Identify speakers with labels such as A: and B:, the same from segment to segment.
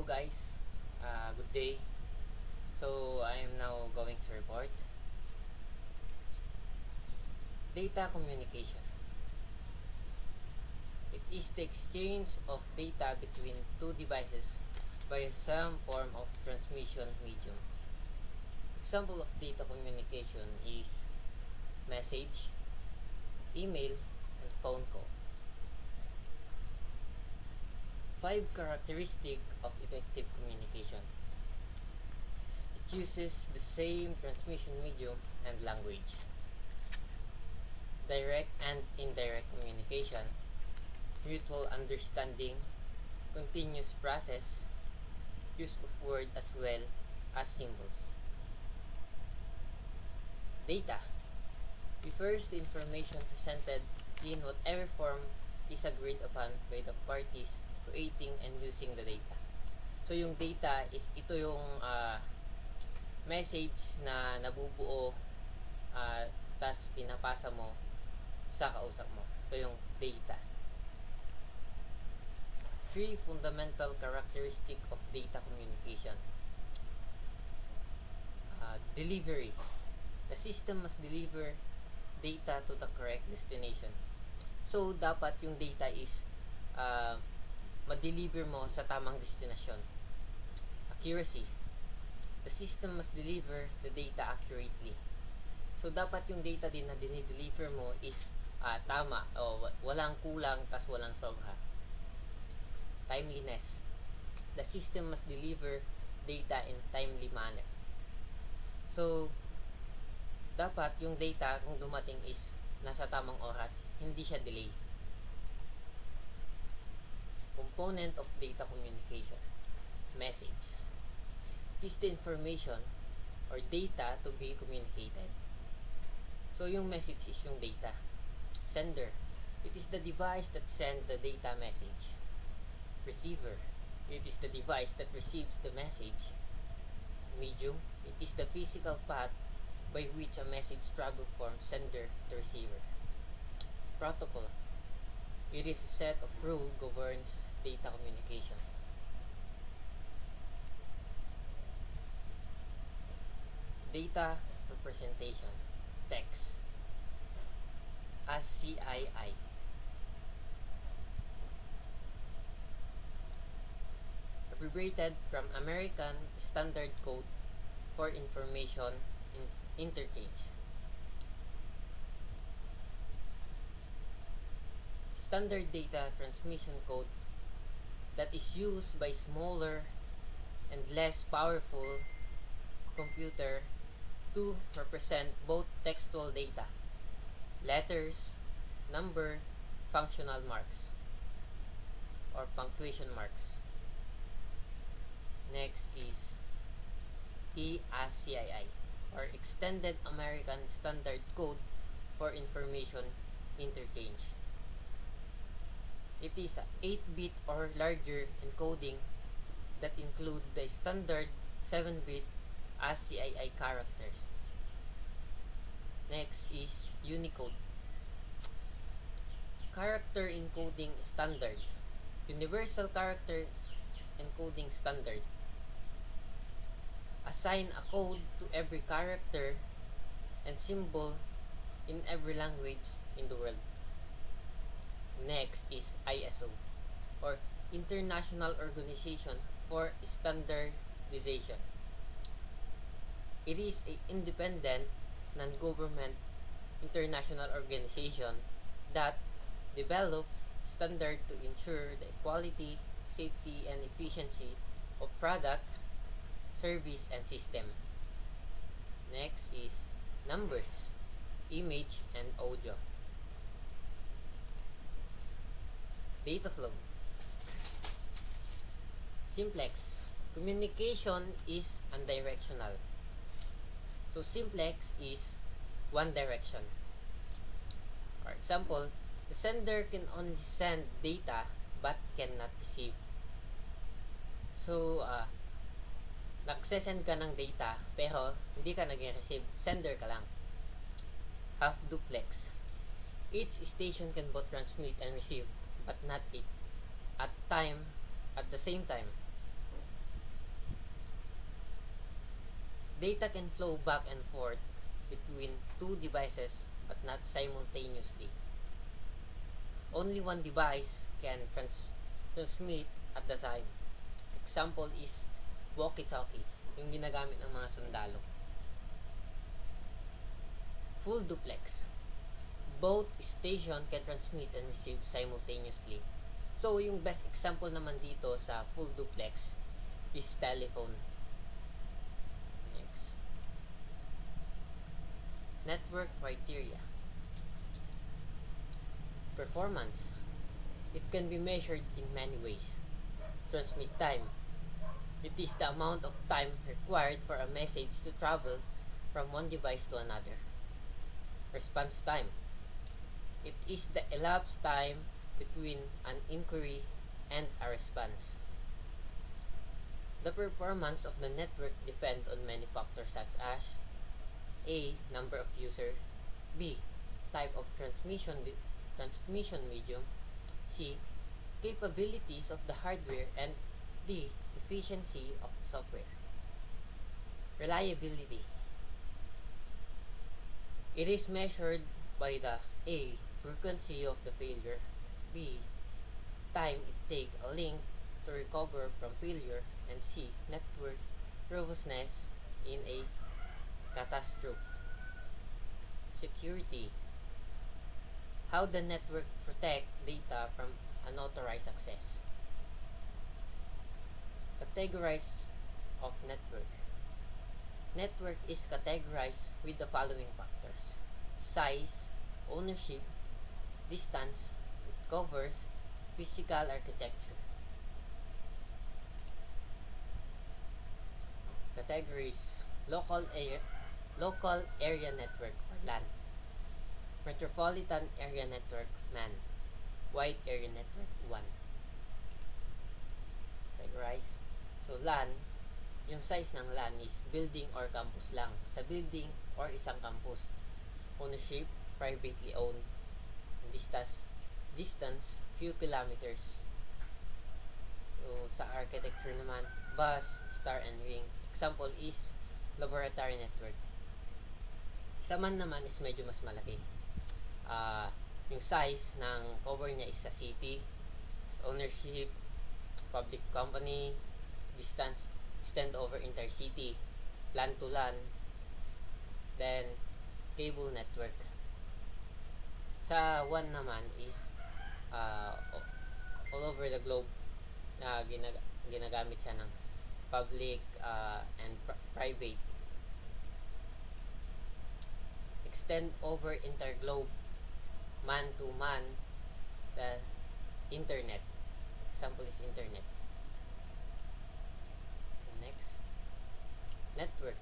A: Hello guys, good day. So I am now going to report data communication. It is the exchange of data between two devices by some form of transmission medium. Example of data communication is message, email, and phone call. 5 characteristics of effective communication. It uses the same transmission medium and language. Direct and indirect communication, mutual understanding, continuous process, use of word as well as symbols. Data refers to information presented in whatever form is agreed upon by the parties creating and using the data. So yung data is ito yung message na nabubuo tas pinapasa mo sa kausap mo. Ito yung data. 3 fundamental characteristics of data communication. Delivery. The system must deliver data to the correct destination. So, dapat yung data is ma-deliver mo sa tamang destinasyon. Accuracy. The system must deliver the data accurately. So, dapat yung data din na dinideliver mo is tama o walang kulang tas walang sobra. Timeliness. The system must deliver data in timely manner. So, dapat yung data kung dumating is nasa tamang oras, hindi siya delay. Component of data communication. Message. It is the information or data to be communicated. So, yung message is yung data. Sender. It is the device that sends the data message. Receiver. It is the device that receives the message. Medium. It is the physical path by which a message travels from sender to receiver. Protocol. It is a set of rules governs data communication. Data representation. Text. ASCII. Abbreviated from American Standard Code for Information Interchange. Standard data transmission code that is used by smaller and less powerful computer to represent both textual data, letters, number, functional marks, or punctuation marks. Next is EASCII, or Extended American Standard Code for Information Interchange. It is a 8-bit or larger encoding that include the standard 7-bit ASCII characters. Next is Unicode. Character Encoding Standard. Universal Characters Encoding Standard. Assign a code to every character and symbol in every language in the world. Next is ISO, or International Organization for Standardization. It is an independent, non-government international organization that develop standards to ensure the quality, safety, and efficiency of product, service, and system. Next is numbers, image, and audio. Data flow. Simplex. Communication is unidirectional. So simplex is one direction. For example, the sender can only send data but cannot receive. So, nagsesend ka ng data pero hindi ka nag-receive, sender ka lang. Half duplex. Each station can both transmit and receive but not at the same time. Data can flow back and forth between two devices but not simultaneously. Only one device can transmit at the time. Example is walkie-talkie, yung ginagamit ng mga sundalo. Full duplex. Both station can transmit and receive simultaneously. So, yung best example naman dito sa full duplex is telephone. Next. Network criteria. Performance. It can be measured in many ways. Transmit time. It is the amount of time required for a message to travel from one device to another. Response time. It is the elapsed time between an inquiry and a response. The performance of the network depends on many factors such as A. Number of users, B. Type of transmission medium, C. Capabilities of the hardware, and D. Efficiency of the software. Reliability. It is measured by the A. Frequency of the failure, B. Time it takes a link to recover from failure, and C. Network robustness in a catastrophe. Security. How the network protect data from unauthorized access. Categories of network. Network is categorized with the following factors: size, ownership, distance, it covers, physical architecture. Categories: local area network or LAN, metropolitan area network MAN, wide area network WAN. Categorize. So LAN, yung size ng LAN is building or campus lang. Sa building or isang campus. Ownership, privately owned. Distance, few kilometers. So sa architecture naman, bus, star and ring. Example is laboratory network. Isa man naman is medyo mas malaki. Yung size ng cover niya is sa city. Ownership, public company. Distance, extend over intercity. LAN to LAN. Then cable network. Sa WAN naman is all over the globe. Ginagamit siya ng public and private. Extend over interglobe, man to man, the internet. Example is internet. Next. Network.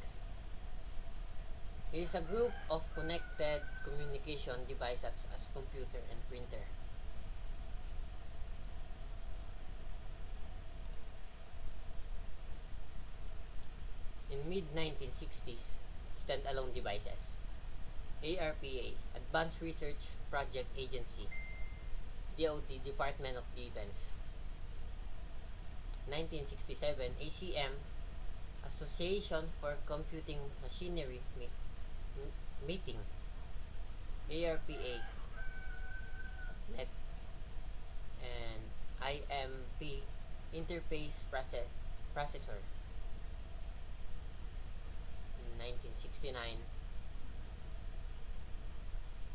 A: It is a group of connected communication devices such as computer and printer. In mid-1960s, standalone devices. ARPA, Advanced Research Project Agency. DoD, Department of Defense. 1967, ACM, Association for Computing Machinery meeting. ARPA, NET, and IMP, Interface Processor. 1969,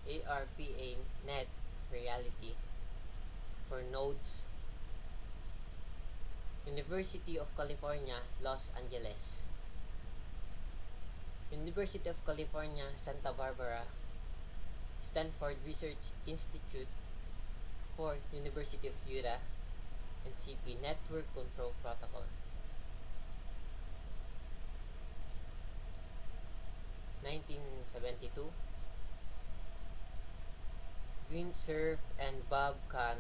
A: ARPA Net Reality for Nodes. University of California, Los Angeles. University of California, Santa Barbara. Stanford Research Institute for University of Utah. NCP Network Control Protocol. 1972, Windsurf and Bob Kahn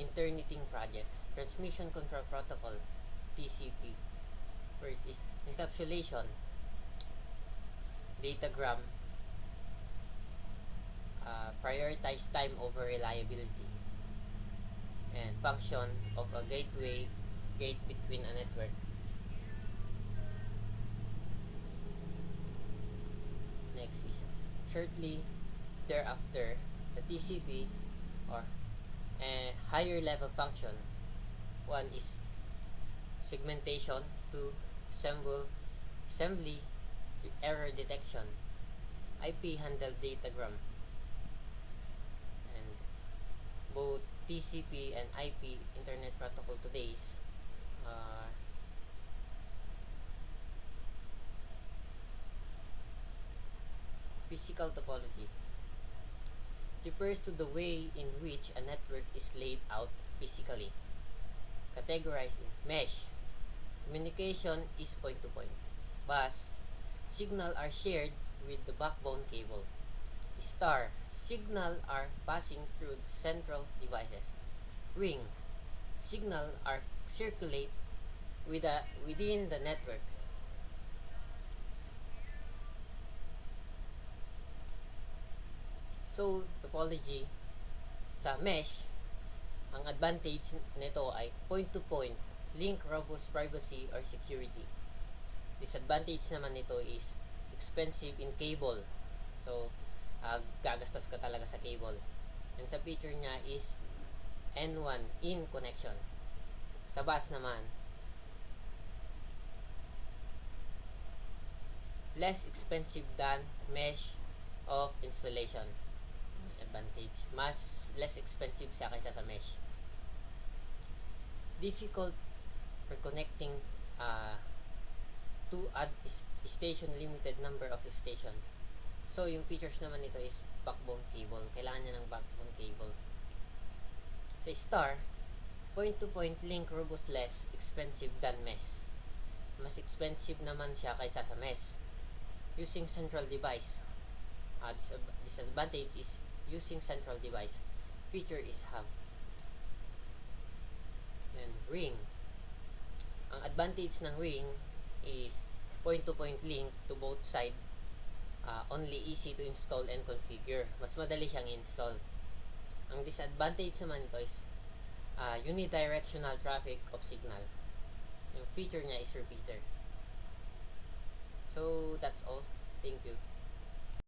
A: Interneting Project, Transmission Control Protocol, TCP, which is encapsulation, datagram, prioritize time over reliability, and function of a gate between a network. next is shortly thereafter, the TCP or a higher level function. One is segmentation, two assembly error detection, IP handle datagram, and both TCP and IP internet protocol today are physical topology. It refers to the way in which a network is laid out physically. Categorized in mesh, communication is point to point. Bus, signal are shared with the backbone cable. Star, signal are passing through the central devices. Ring, signal are circulate within the network. So, topology sa mesh, ang advantage nito ay point-to-point, link, robust privacy or security. Disadvantage naman nito is expensive in cable. So, gagastos ka talaga sa cable. And sa feature niya is N1 in connection. Sa bus naman, less expensive than mesh of installation. Advantage, mas less expensive siya kaysa sa mesh. Difficult for connecting to add station, limited number of station. So yung features naman nito is backbone cable. Kailangan niya ng backbone cable. Sa star, point to point link, robust, less expensive than mesh. Mas expensive naman siya kaysa sa mesh. Using central device, disadvantage is using central device. Feature is hub. Then ring, ang advantage ng ring is point-to-point link to both side, only easy to install and configure. Mas madali siyang install. Ang disadvantage naman nito is unidirectional traffic of signal. Yung feature niya is repeater. So that's all. Thank you.